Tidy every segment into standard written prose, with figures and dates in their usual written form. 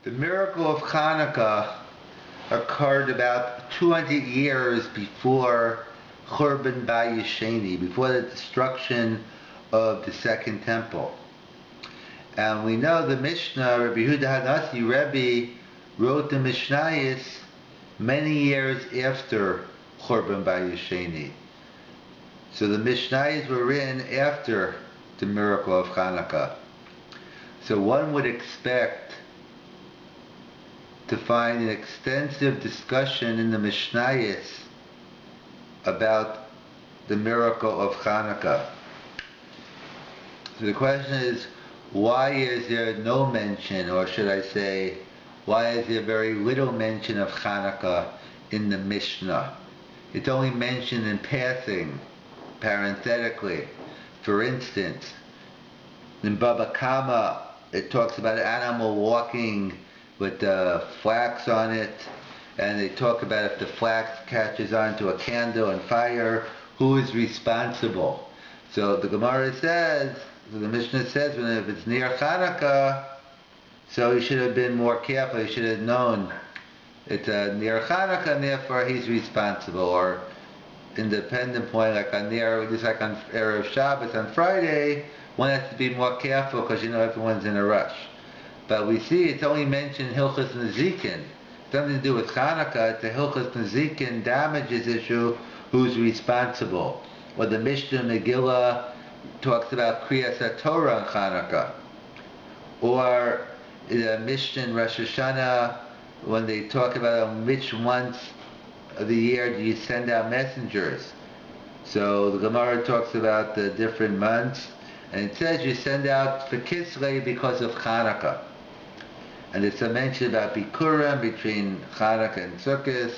The miracle of Chanuka occurred about 200 years before Churban Bayesheni, before the destruction of the Second Temple. And we know the Mishna, Rabbi Rabbi wrote the Mishnayos many years after Churban Bayesheni. So the Mishnayos were written after the miracle of Chanuka. So one would expect to find an extensive discussion in the Mishnayos about the miracle of Chanuka. So the question is, why is there no mention, or should I say, why is there very little mention of Chanuka in the Mishnah? It's only mentioned in passing, parenthetically. For instance, in Baba Kama, it talks about an animal walking with flax on it, and they talk about if the flax catches onto a candle and fire, who is responsible? So the Gemara says, the Mishnah says, if it's near Chanuka, so he should have been more careful. He should have known it's near Chanuka, and therefore he's responsible. Or independent point, like on just like on Erev Shabbos on Friday, one has to be more careful because everyone's in a rush. But we see it's only mentioned Hilchos Nezikin. Something to do with Chanuka. It's a Hilchos Nezikin damages issue. Who's responsible? Or the Mishnah Megillah talks about Kriyas HaTorah on Chanuka. Or the Mishnah in Rosh Hashanah, when they talk about which months of the year do you send out messengers. So the Gemara talks about the different months, and it says you send out for Kislev because of Chanuka. And it's a mention about Bikurim between Chanuka and Sukkot.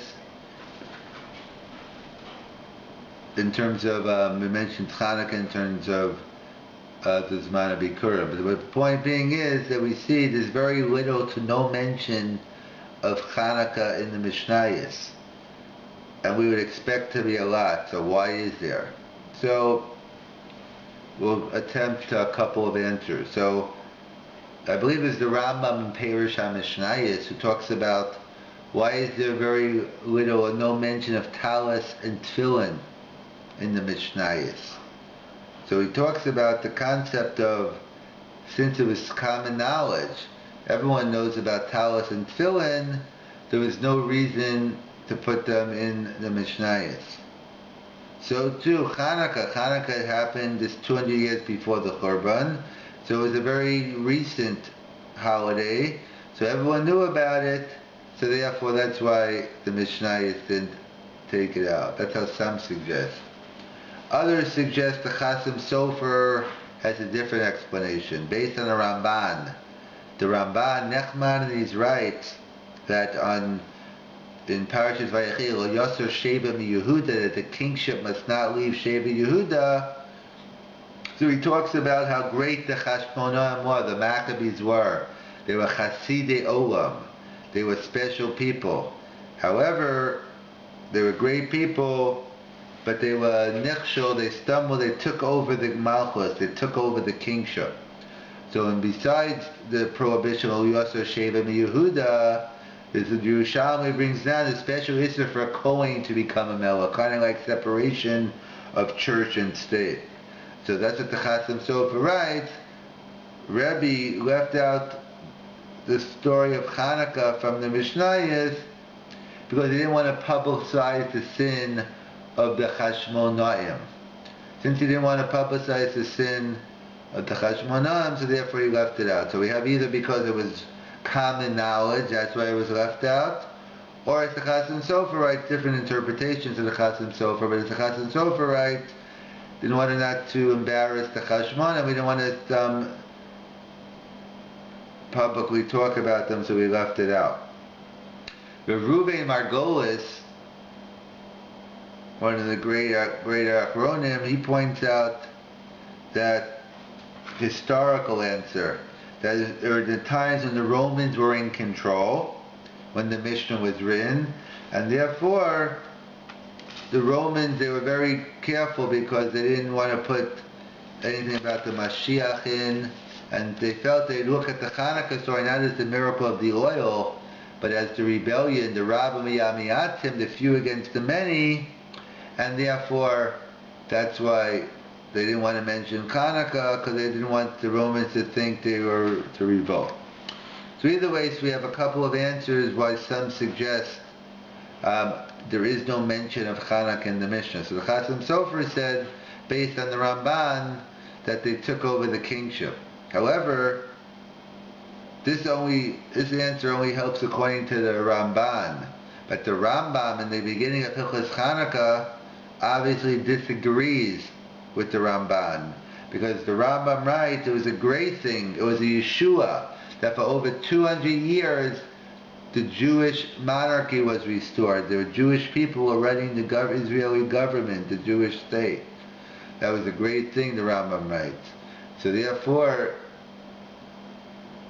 In terms of, we mentioned Chanuka in terms of the Zman of Bikurim. But the point being is that we see there's very little to no mention of Chanuka in the Mishnayos. And we would expect to be a lot, so why is there? So we'll attempt a couple of answers. So I believe it's the Rambam in Perush HaMishnayos who talks about why is there very little or no mention of talis and tefillin in the Mishnayos. So he talks about the concept of, since it was common knowledge, everyone knows about talis and tefillin, there was no reason to put them in the Mishnayos. So too, Chanuka happened this 200 years before the Churban, so it was a very recent holiday, so everyone knew about it, so therefore that's why the Mishnayos didn't take it out. That's how some suggest. Others suggest the Chasim Sofer has a different explanation, based on the Ramban. The Ramban, Nechmanides writes that in Parashas Vayechi, Lo Yosser Sheva MiYehuda, that the kingship must not leave Sheva Yehuda. So he talks about how great the Chashmonaim were, the Maccabees were. They were Chasidei Olam. They were special people. However, they were great people, but they were nichshol, they stumbled, they took over the Malchus, they took over the kingship. So, and besides the prohibition of Yosser Sheva MiYehuda, the Yerushalmi brings down a special issue for a Kohen to become a Melech, kind of like separation of church and state. So that's what the Chasim Sofer writes. Rabbi left out the story of Chanuka from the Mishnayos because he didn't want to publicize the sin of the Chashmonaim. Since he didn't want to publicize the sin of the Chashmonaim, so therefore he left it out. So we have either because it was common knowledge, that's why it was left out, or it's the Chasim Sofer writes different interpretations of the Chasim Sofer, but it's the Chasim Sofer writes, didn't want not to embarrass the Chashmon, and we didn't want to publicly talk about them, so we left it out. But Ruben Margolis, one of the great Achronim, he points out that historical answer, that there were the times when the Romans were in control, when the Mishnah was written, and therefore the Romans, they were very careful because they didn't want to put anything about the Mashiach in, And they felt they'd look at the Chanukah story not as the miracle of the oil, but as the rebellion, the Rabbi Miyamiatim, the few against the many, and therefore that's why they didn't want to mention Chanukah, because they didn't want the Romans to think they were to revolt. So either way, so we have a couple of answers why some suggest there is no mention of Chanukah in the Mishnah. So the Chasam Sofer said, based on the Ramban, that they took over the kingship. However, this answer only helps according to the Ramban. But the Rambam in the beginning of Hilchos Chanukah obviously disagrees with the Ramban, because the Rambam writes it was a great thing, it was a Yeshua, that for over 200 years the Jewish monarchy was restored. The Jewish people were running the Israeli government, the Jewish state. That was a great thing, the Rambam writes. So therefore,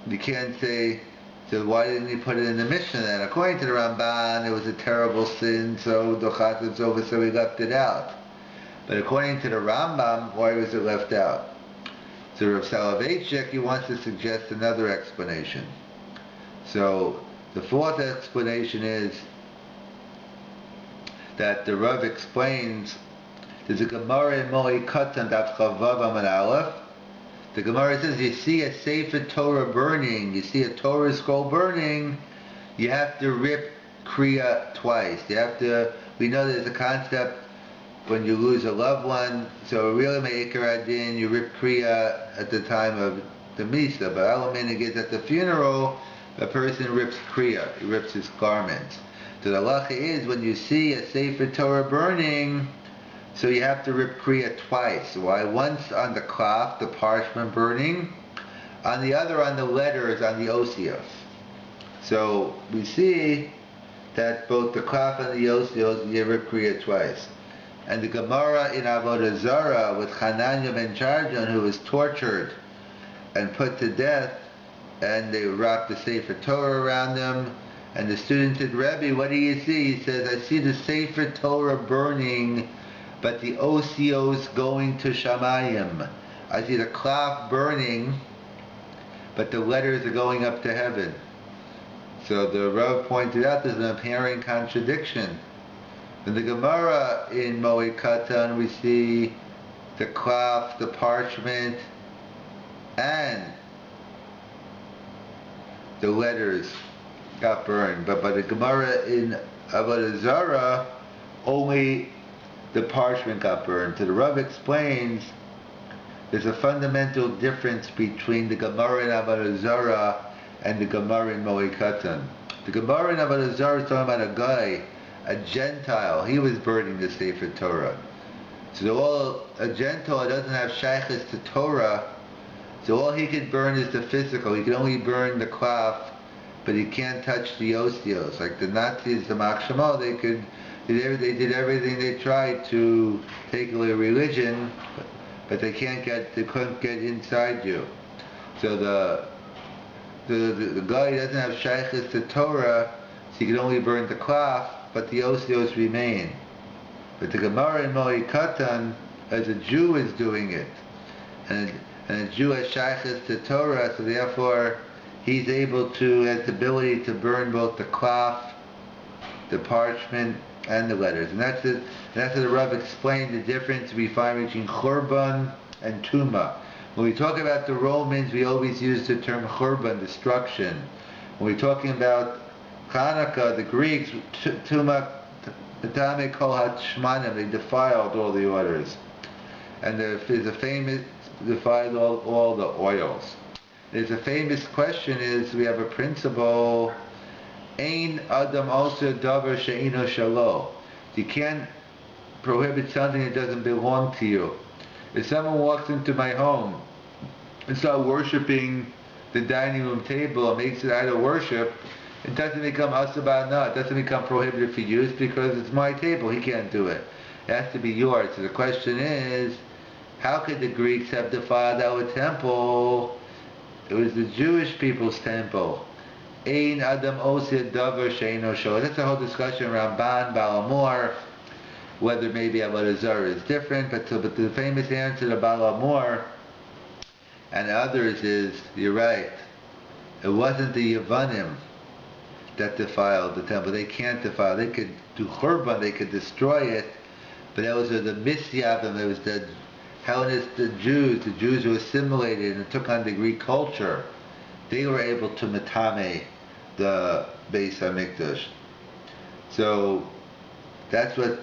you can't say, so why didn't he put it in the Mishnah then? According to the Ramban, it was a terrible sin, so the Chatzim's over, so he left it out. But according to the Rambam, why was it left out? So Rav Selevan, he wants to suggest another explanation. So the fourth explanation is that the Rav explains, there's a Gemara in Moed Katan Daf Chavav Amud Aleph. The Gemara says, you see a Sefer Torah burning, you see a Torah scroll burning, you have to rip Kriya twice. We know there's a concept when you lose a loved one, so really Me'ikar Adin, you rip Kriya at the time of the Misa, but Alaminig is at the funeral, a person rips Kriya, he rips his garments. So the halacha is, when you see a Sefer Torah burning, so you have to rip Kriya twice. Why? Once on the cloth, the parchment burning, on the other on the letters, on the osios. So we see that both the cloth and the osios, you rip Kriya twice. And the Gemara in Avodah Zarah with Hananya ben Charjan, who was tortured and put to death, and they wrapped the Sefer Torah around him, and the student said, Rabbi, what do you see? He says, I see the Sefer Torah burning, but the osios going to Shamayim. I see the cloth burning, but the letters are going up to heaven. So the Rav pointed out there's an apparent contradiction. In the Gemara in Moed Katan, we see the cloth, the parchment, and the letters got burned. But by the Gemara in Avodah Zarah, only the parchment got burned. So the Rav explains there's a fundamental difference between the Gemara in Avodah Zarah and the Gemara in Moed Katan. The Gemara in Avodah Zarah is talking about a guy, a Gentile. He was burning the Sefer Torah. So a Gentile doesn't have shaykhs to Torah, so all he could burn is the physical. He can only burn the cloth, but he can't touch the osios. Like the Nazis, the Makshamo, they did everything they tried to take away religion, but they couldn't get inside you. So the guy doesn't have shaykhs to Torah, so he can only burn the cloth, but the osios remain. But the Gemara in Moed Katan, as a Jew is doing it, and a Jew has shaykhs to Torah, so therefore he's able to, has the ability to burn both the cloth, the parchment, and the letters. And that's how the Rav explained the difference we find between Churban and Tuma. When we talk about the Romans, we always use the term Churban, destruction. When we're talking about Chanukah, the Greeks, Tuma, they defiled all the orders. And there's a famous, defiled all the oils. There's a famous question is, we have a principle, Ein Adam also davar she'ino shalo. You can't prohibit something that doesn't belong to you. If someone walks into my home and starts worshiping the dining room table and makes it idol worship, it doesn't become asabana, it doesn't become prohibited for use because it's my table, he can't do it. It has to be yours. So the question is, how could the Greeks have defiled our temple? It was the Jewish people's temple. Ein Adam Osir Davar Sheino Shor. That's a whole discussion around Ban, Balamor, whether maybe Avodah Zarah is different, but the famous answer to Balamor and others is, you're right, it wasn't the Yevanim that defiled the temple. They can't defile. They could do Churban, they could destroy it, but those are the Misyavim, it was the Hellenist, the Jews who assimilated and took on the Greek culture. They were able to metame the Beis HaMikdash. So that's what.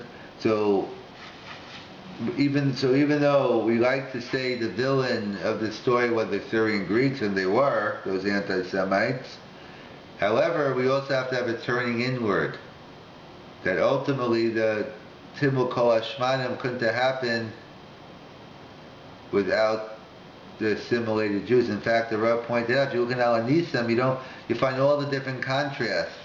Even though we like to say the villain of the story were the Syrian Greeks, and they were those anti-Semites, however, we also have to have a turning inward. That ultimately the Timul Kol Hashmanim couldn't have happened without the assimilated Jews. In fact, the Rabbi pointed out, if you look at Al Nisam, you find all the different contrasts,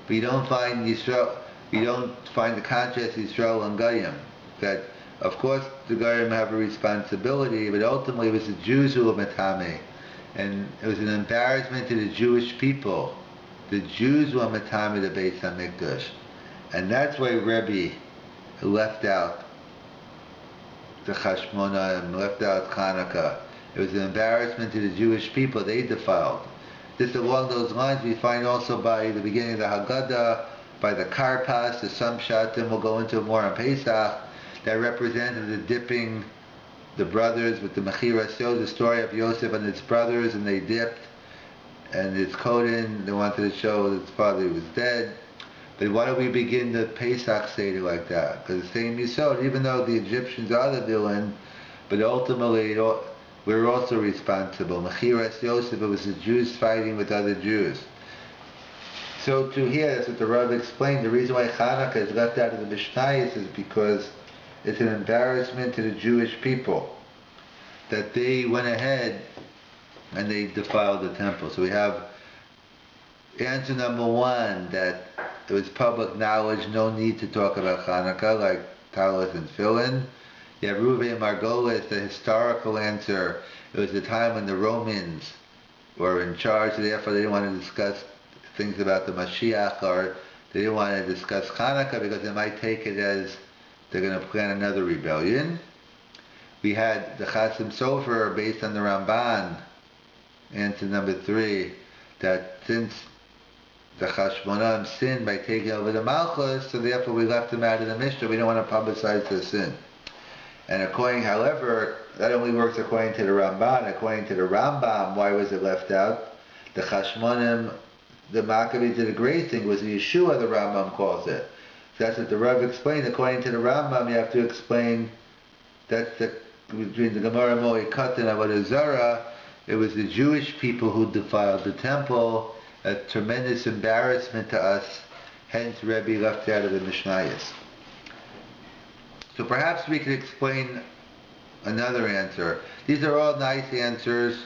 but you don't find Yisrael. You don't find the contrast Yisrael and Goyim. That of course the Goyim have a responsibility, but ultimately it was the Jews who were metame, and it was an embarrassment to the Jewish people. The Jews were metame the Beis HaMikdash, and that's why Rabbi left out the Chashmonaim, left out Chanukah. It was an embarrassment to the Jewish people. They defiled. Just along those lines, we find also by the beginning of the Haggadah, by the Karpas, the some Shatim we'll go into more on Pesach, that represented the dipping the brothers with the Mechiras Yosef, the story of Yosef and his brothers, and they dipped, and it's Koden, they wanted to show that his father was dead. But why don't we begin the Pesach Seder like that? Because the same Yisod, even though the Egyptians are the villain, but ultimately we're also responsible. Mechiras Yosef, it was the Jews fighting with other Jews. So to here, that's what the Rabbi explained, the reason why Chanukah is left out of the Mishnayos is because it's an embarrassment to the Jewish people that they went ahead and they defiled the temple. So we have answer number one, that it was public knowledge, no need to talk about Chanukah, like Talis and Tefillin. You have Ruvain Margolis, the historical answer. It was the time when the Romans were in charge, so therefore they didn't want to discuss things about the Mashiach, or they didn't want to discuss Chanukah because they might take it as they're going to plan another rebellion. We had the Chasim Sofer based on the Ramban, answer number three, that since the Chashmonaim sinned by taking over the Malchus, so therefore we left them out of the Mishna. We don't want to publicize their sin. And according, however, that only works according to the Ramban. According to the Rambam, why was it left out? The Chashmonaim, the Maccabees did a great thing, was the Yeshua, the Rambam calls it. So that's what the Rav explained. According to the Rambam, you have to explain that's between the Gemara Moed and Avodah Zarah, it was the Jewish people who defiled the temple, a tremendous embarrassment to us, hence Rabbi left out of the Mishnayos. So perhaps we could explain another answer. These are all nice answers,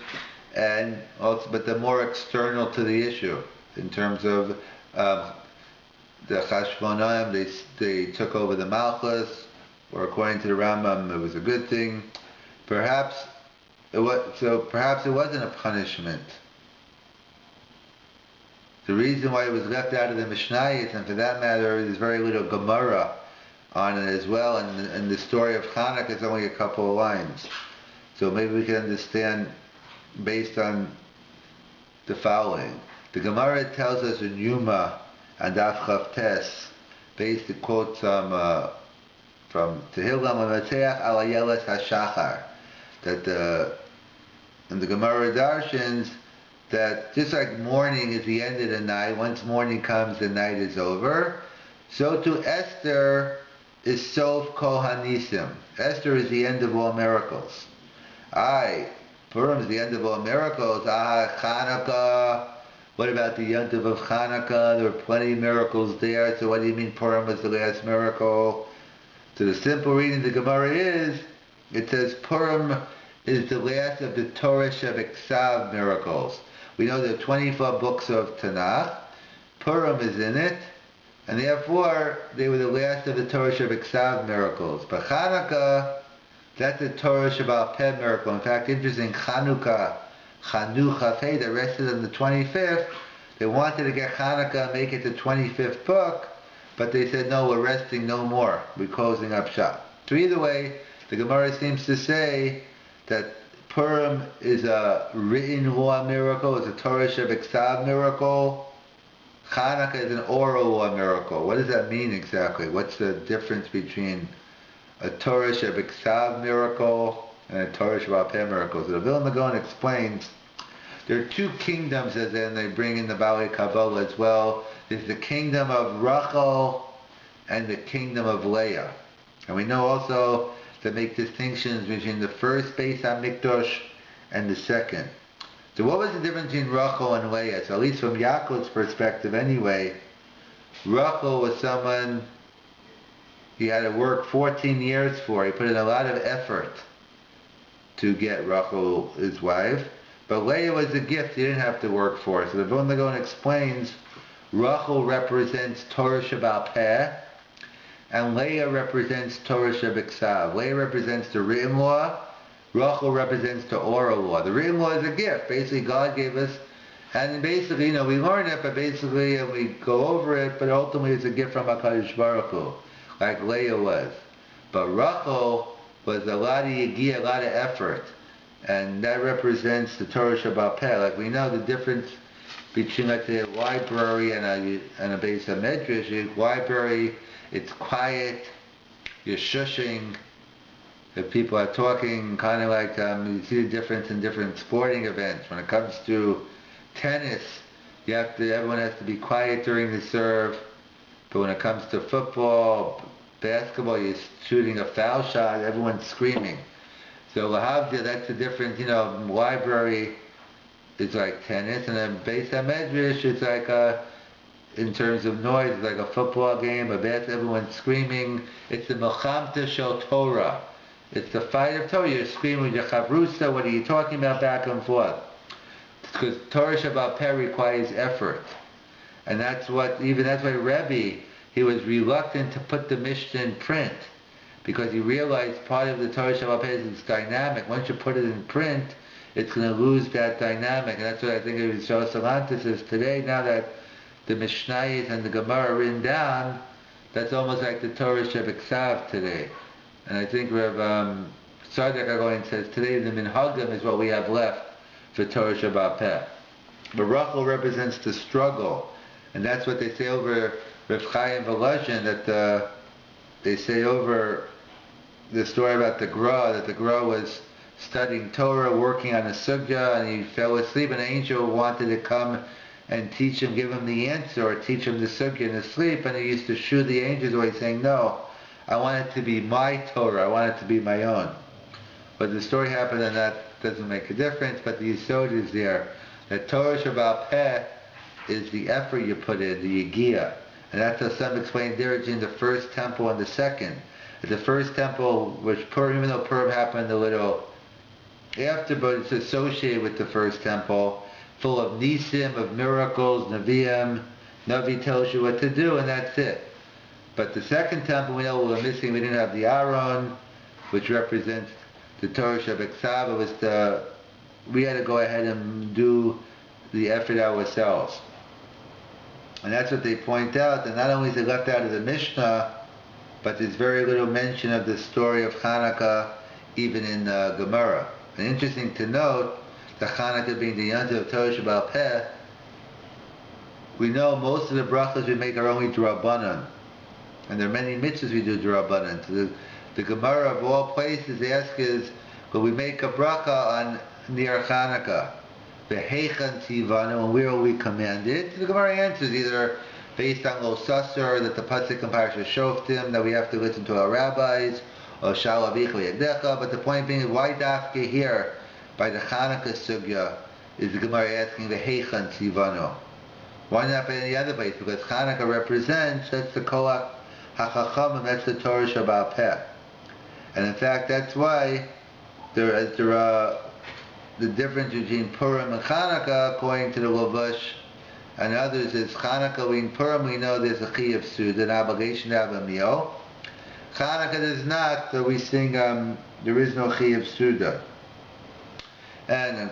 and also, but they're more external to the issue in terms of the Chashmonaim. They took over the Malchus, or according to the Rambam, it was a good thing. Perhaps it wasn't a punishment. The reason why it was left out of the Mishnayos, and for that matter, there's very little Gemara on it as well, and the story of Chanukah is only a couple of lines. So maybe we can understand based on the following. The Gemara tells us in Yuma and Daf Chavtes, based on quotes from Tehillim Mamatzeach Al Ayeles HaShachar, that in the Gemara Darshans, that just like morning is the end of the night, once morning comes, the night is over, so to Esther is Sof Kol Hanisim. Esther is the end of all miracles. Purim is the end of all miracles. Chanukah, what about the Yontiv of Chanukah? There were plenty of miracles there, so what do you mean Purim was the last miracle? So the simple reading of the Gemara is, it says Purim is the last of the Torah Shebeksav miracles. We know there are 24 books of Tanakh. Purim is in it, and therefore they were the last of the Torah Shebeksav miracles. But Chanukah, that's the Torah Shebal Peh miracle. In fact, interesting, Chanuka, that rested on the 25th. They wanted to get Chanukah and make it the 25th book, but they said, no, we're resting no more. We're closing up shop. So either way, the Gemara seems to say that Purim is a written law miracle, it's a Torah Shebeksav miracle. Chanukah is an oral law miracle. What does that mean exactly? What's the difference between a Torah Shebeksav miracle and a Torah Shebal Peh miracle? So the Vilna Gaon explains there are two kingdoms, as then they bring in the Bali Kabbalah as well. There's the kingdom of Rachel and the kingdom of Leah. And we know also to make distinctions between the first Beis HaMikdash and the second. So what was the difference between Rachel and Leah? So at least from Yaakov's perspective anyway, Rachel was someone he had to work 14 years for. He put in a lot of effort to get Rachel his wife. But Leah was a gift he didn't have to work for. So the Vilna Gaon explains Rachel represents Torah Shebal Peh, and Leah represents Torah Shebeksav. Leah represents the written law, Rachel represents the oral law. The written law is a gift. Basically, God gave us, and basically, we learn it, but basically, and we go over it, but ultimately it's a gift from HaKadosh Baruch Hu, like Leah was. But Rachel was a lot of yigiyah, a lot of effort, and that represents the Torah Shebal Peh. Like we know the difference between, let's say, a library and a Beis HaMedrash. Library, it's quiet, you're shushing, if people are talking, kind of like you see the difference in different sporting events. When it comes to tennis, everyone has to be quiet during the serve. But when it comes to football, basketball, you're shooting a foul shot, everyone's screaming. So lahavdil, that's the difference. Library is like tennis, and then Beis HaMedrash, it's like in terms of noise, it's like a football game, everyone's screaming. It's the Melchamta Shel Torah. It's the fight of Torah. You're screaming with your chavrusa. What are you talking about back and forth? Because Torah Shebal Peh requires effort. And that's why Rabbi, he was reluctant to put the Mishna in print. Because he realized part of the Torah Shebal Peh is it's dynamic. Once you put it in print, it's going to lose that dynamic. And that's what I think of Yisrael Salantis is today, now that the Mishnayos and the Gemara are written down, that's almost like the Torah Shebeksav today. And I think Rav Tzadok Agoin says today the Minhagim is what we have left for Torah Shebal Peh. But Rachel represents the struggle, and that's what they say over Rav Chaim Volozhin, that they say over the story about the Gra, that the Gra was studying Torah, working on a sugya, and he fell asleep. An angel wanted to come and teach him, give him the answer, or teach him the sugya in his sleep, and he used to shoo the angels away, saying, "No, I want it to be my Torah, I want it to be my own." But the story happened, and that doesn't make a difference, but the yisod is there. The Torah Shebal Peh is the effort you put in, the yigiyah. And that's how some explain there between the first temple and the second. The first temple, which Purim, even though Purim happened a little after, but it's associated with the first temple, full of nisim, of miracles, neviim, Navi tells you what to do, and that's it. But the second temple, we know we were missing, we didn't have the Aron, which represents the Torah Shebeksav. It was we had to go ahead and do the effort ourselves. And that's what they point out, that not only is it left out of the Mishnah, but there's very little mention of the story of Chanuka, even in Gemara. And interesting to note, the Chanuka being the Yontif of Torah Shebal Peh, we know most of the brachas we make are only D'Rabbanan. And there are many mitzvahs we do D'Rabbanan. So the Gemara of all places asks is, will we make a bracha on near Chanuka? V'heichan tzivanu, and where will we command it? The Gemara answers either based on Lo Sasser, that the pasuk in Parashat Shoftim, that we have to listen to our rabbis, or Shal Avicha V'Yagdecha. But the point being, why dafke here by the Chanuka sugya is the Gemara asking v'heichan tzivanu? Why not by any other place? Because Chanuka represents, that's the Koach HaChachamim, that's the Torah Shebal Peh. And in fact, that's why there are the difference between Purim and Chanuka, according to the Lavush and others, is Chanuka. In Purim, we know there's a Chiyuv Suda, an obligation to have a meal. Chanuka does not, so we sing, there is no Chiyuv Suda. And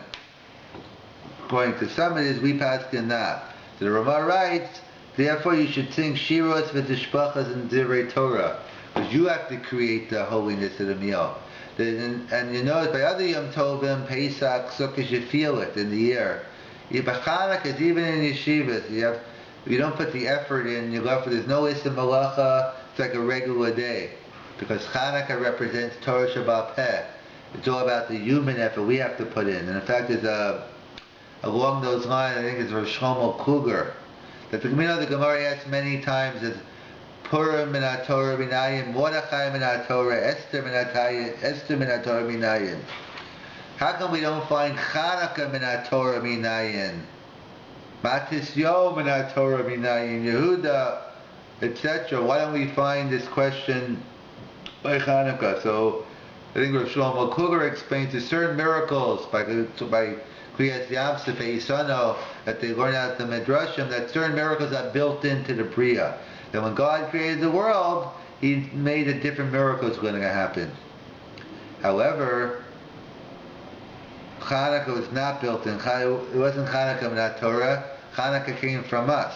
according to some it is, we pass not. So the Ramah writes, therefore you should sing Shiros v'Tishbachas and Divrei Torah, because you have to create the holiness of the meal. And you notice by other Yom Tovim, Pesach, Sukkot, you feel it in the air. Chanukah is even in yeshivas. You don't put the effort in. You go for there's no Issa Malacha. It's like a regular day, because Chanukah represents Torah Shabbat Peh. It's all about the human effort we have to put in. And in fact, there's along those lines, I think it's Rav Shlomo Kluger, that the Gemara asks many times is Purim min HaTorah minayin, Mordechai min HaTorah, Esther min HaTorah minayin. How come we don't find Chanukah min HaTorah minayin, Matisyo min HaTorah minayin, Yehuda, etc.? Why don't we find this question by Chanukah? So I think Rav Shlomo Kluger explains there's certain miracles by Kriyas Yamsuf Isano that they learn out the Midrashim, that certain miracles are built into the Bria. That when God created the world, He made a different miracles going to happen. However, Chanukah was not built in. It wasn't Chanukah min HaTorah. Chanukah came from us.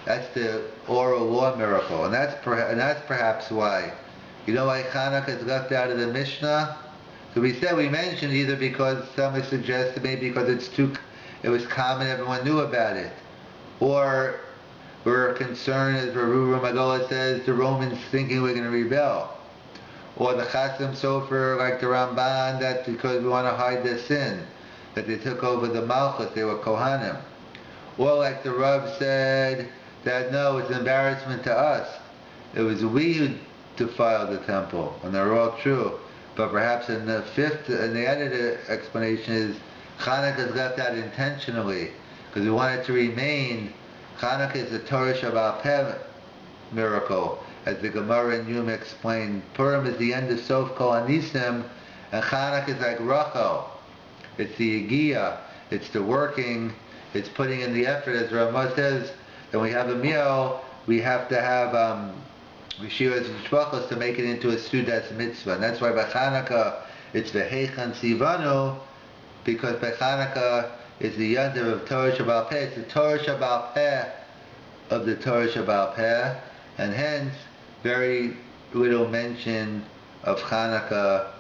That's the oral law miracle, and that's perhaps why. You know why Chanukah is left out of the Mishnah? So we mentioned either because somebody suggested maybe because it was common, everyone knew about it, or we're concerned, as Ruru Magola says, the Romans thinking we're going to rebel, or the Chasam Sofer, like the Ramban, that because we want to hide their sin, that they took over the Malchus, they were Kohanim, or like the Rav said that no, it's an embarrassment to us. It was we who defiled the temple, and they're all true. But perhaps in the edited explanation is Chanukah is left out intentionally because we want it to remain. Chanukah is the Torah Shabbat Peh miracle, as the Gemara in Yom explained. Purim is the end of Sof Kol Anisim, and Chanukah is like Rachel. It's the Yigiyah, it's the working, it's putting in the effort. As Ramah says, that we have a meal, we have to have Rishiras Mishpachos to make it into a Sudas mitzvah. And that's why by Chanukah it's V'heichan Sivanu, because by Chanukah is the Yontif of Torah Shabbat Peh. It's the Torah Shabbat Peh of the Torah Shabbat Peh, and hence very little mention of Chanukah